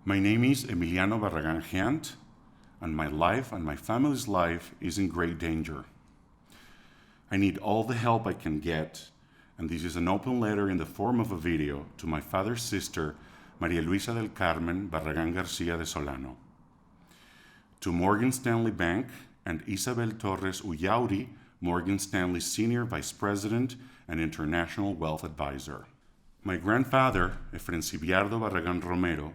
My name is Emiliano Barragán, and my life and my family's life is in great danger. I need all the help I can get, and this is an open letter in the form of a video to my father's sister, María Luisa del Carmen Barragán García de Solano. To Morgan Stanley Bank and Isabel Torres Ullauri, Morgan Stanley's Senior Vice President and International Wealth Advisor. My grandfather, Efrencibiardo Barragán Romero,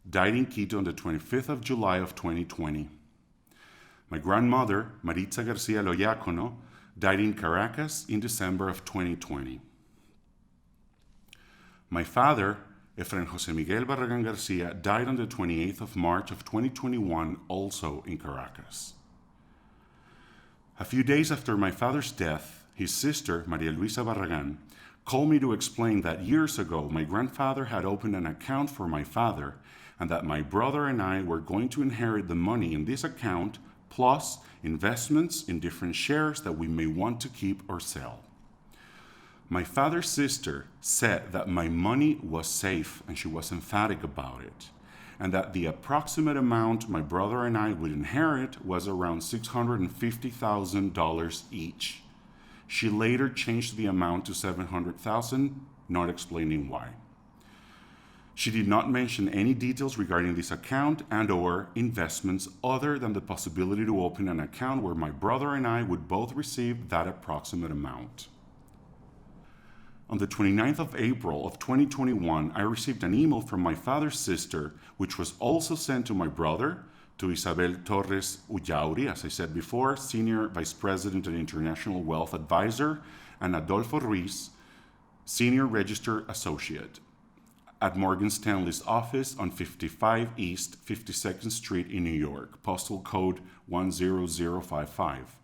died in Quito on the 25th of July of 2020. My grandmother, Maritza García Loyacono, died in Caracas in December of 2020. My father, Efren José Miguel Barragán García, died on the 28th of March of 2021, also in Caracas. A few days after my father's death, his sister, María Luisa Barragán, called me to explain that years ago my grandfather had opened an account for my father and that my brother and I were going to inherit the money in this account plus investments in different shares that we may want to keep or sell. My father's sister said that my money was safe and she was emphatic about it, and that the approximate amount my brother and I would inherit was around $650,000 each. She later changed the amount to $700,000, not explaining why. She did not mention any details regarding this account and/or investments other than the possibility to open an account where my brother and I would both receive that approximate amount. On the 29th of April of 2021, I received an email from my father's sister, which was also sent to my brother, to Isabel Torres Ullauri, as I said before, Senior Vice President and International Wealth Advisor, and Adolfo Ruiz, Senior Register Associate, at Morgan Stanley's office on 55 East 52nd Street in New York, postal code 10055,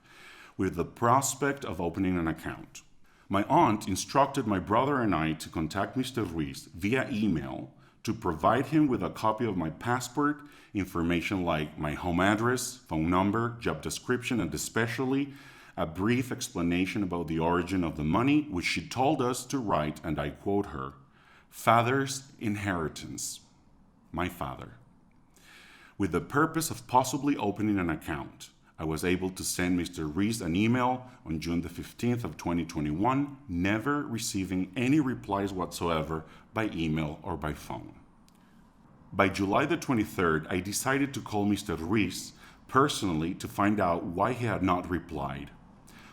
with the prospect of opening an account. My aunt instructed my brother and I to contact Mr. Ruiz via email to provide him with a copy of my passport, information like my home address, phone number, job description, and especially a brief explanation about the origin of the money, which she told us to write, and I quote her, "Father's inheritance, my father." With the purpose of possibly opening an account, I was able to send Mr. Ruiz an email on June the 15th of 2021, never receiving any replies whatsoever by email or by phone. By July the 23rd, I decided to call Mr. Ruiz personally to find out why he had not replied,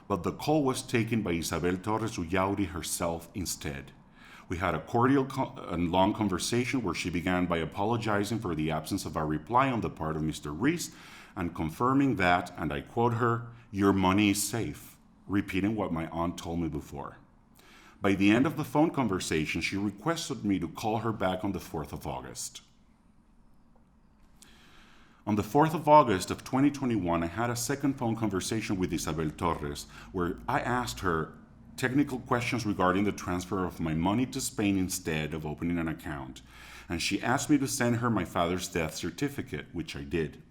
but the call was taken by Isabel Torres Ullauri herself instead. We had a cordial and long conversation where she began by apologizing for the absence of a reply on the part of Mr. Ruiz and confirming that, and I quote her, "Your money is safe," repeating what my aunt told me before. By the end of the phone conversation, she requested me to call her back on the 4th of August. On the 4th of August of 2021, I had a second phone conversation with Isabel Torres, where I asked her technical questions regarding the transfer of my money to Spain instead of opening an account, and she asked me to send her my father's death certificate, which I did.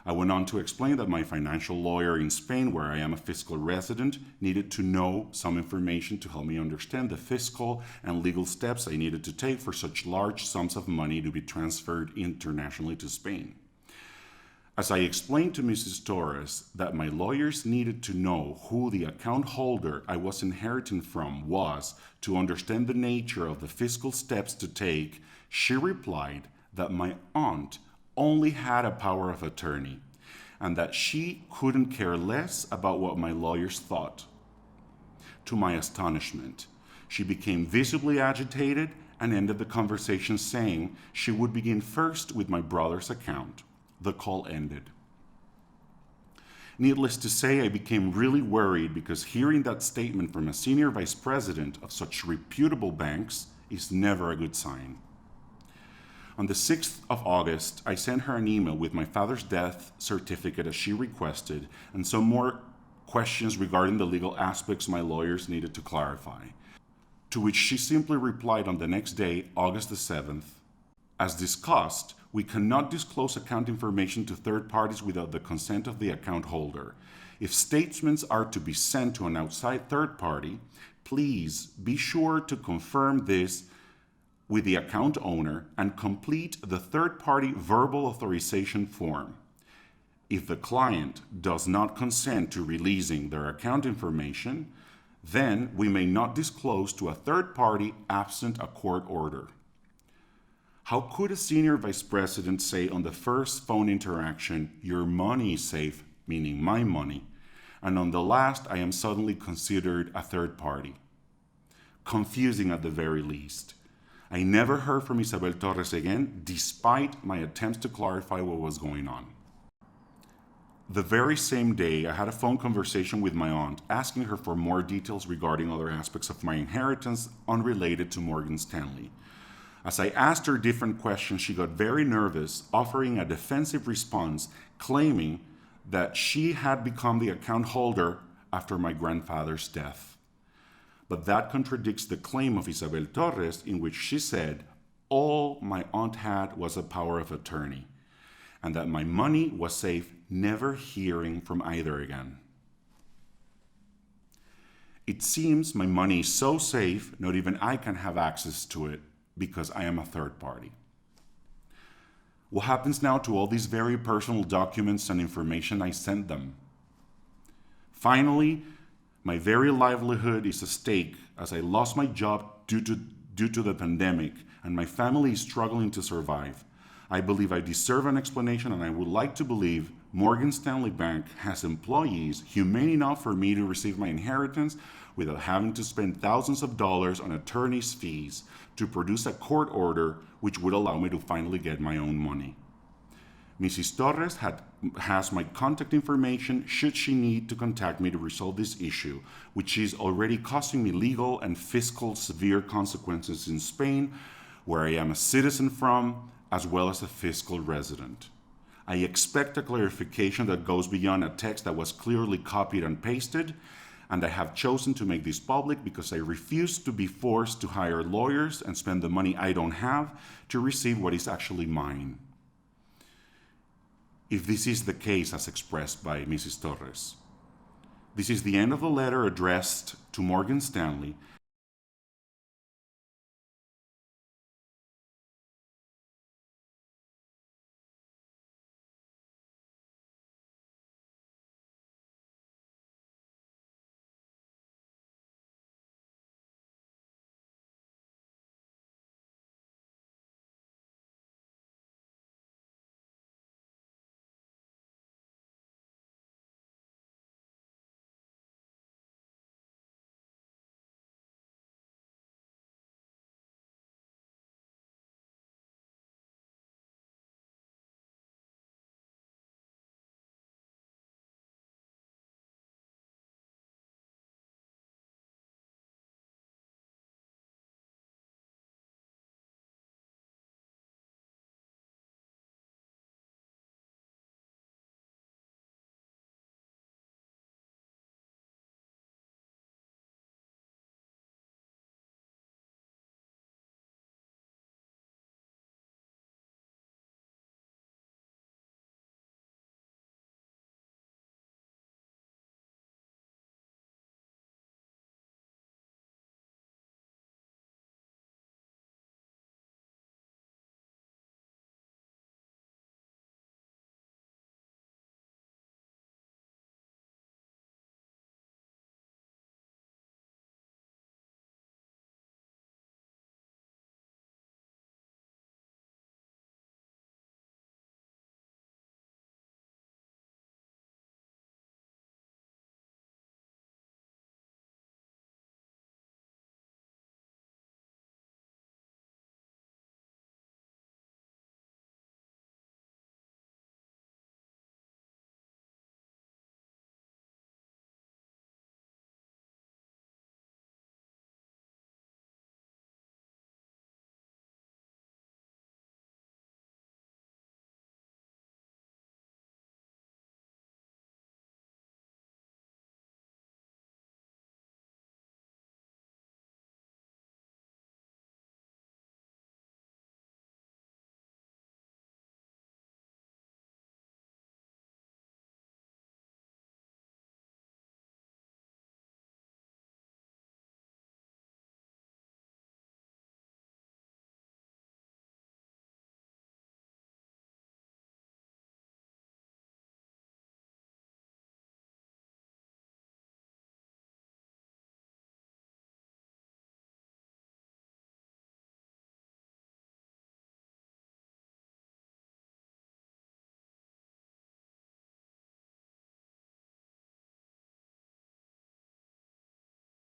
I went on to explain that my financial lawyer in Spain, where I am a fiscal resident, needed to know some information to help me understand the fiscal and legal steps I needed to take for such large sums of money to be transferred internationally to Spain. As I explained to Mrs. Torres that my lawyers needed to know who the account holder I was inheriting from was to understand the nature of the fiscal steps to take, she replied that my aunt only had a power of attorney and that she couldn't care less about what my lawyers thought. To my astonishment, she became visibly agitated and ended the conversation saying she would begin first with my brother's account. The call ended. Needless to say, I became really worried because hearing that statement from a senior vice president of such reputable banks is never a good sign. On the 6th of August, I sent her an email with my father's death certificate as she requested and some more questions regarding the legal aspects my lawyers needed to clarify, to which she simply replied on the next day, August the 7th, "As discussed, we cannot disclose account information to third parties without the consent of the account holder. If statements are to be sent to an outside third party, please be sure to confirm this with the account owner and complete the third-party verbal authorization form. If the client does not consent to releasing their account information, then we may not disclose to a third party absent a court order. How could a senior vice president say on the first phone interaction, "Your money is safe," meaning my money, and on the last, I am suddenly considered a third party? Confusing at the very least. I never heard from Isabel Torres again, despite my attempts to clarify what was going on. The very same day, I had a phone conversation with my aunt, asking her for more details regarding other aspects of my inheritance unrelated to Morgan Stanley. As I asked her different questions, she got very nervous, offering a defensive response, claiming that she had become the account holder after my grandfather's death. But that contradicts the claim of Isabel Torres, in which she said all my aunt had was a power of attorney, and that my money was safe, never hearing from either again. It seems my money is so safe, not even I can have access to it because I am a third party. What happens now to all these very personal documents and information I sent them? Finally, my very livelihood is at stake as I lost my job due to the pandemic, and my family is struggling to survive. I believe I deserve an explanation, and I would like to believe Morgan Stanley Bank has employees humane enough for me to receive my inheritance without having to spend thousands of dollars on attorney's fees to produce a court order which would allow me to finally get my own money. Mrs. Torres has my contact information should she need to contact me to resolve this issue, which is already costing me legal and fiscal severe consequences in Spain, where I am a citizen from, as well as a fiscal resident. I expect a clarification that goes beyond a text that was clearly copied and pasted, and I have chosen to make this public because I refuse to be forced to hire lawyers and spend the money I don't have to receive what is actually mine. If this is the case as expressed by Mrs. Torres. This is the end of the letter addressed to Morgan Stanley,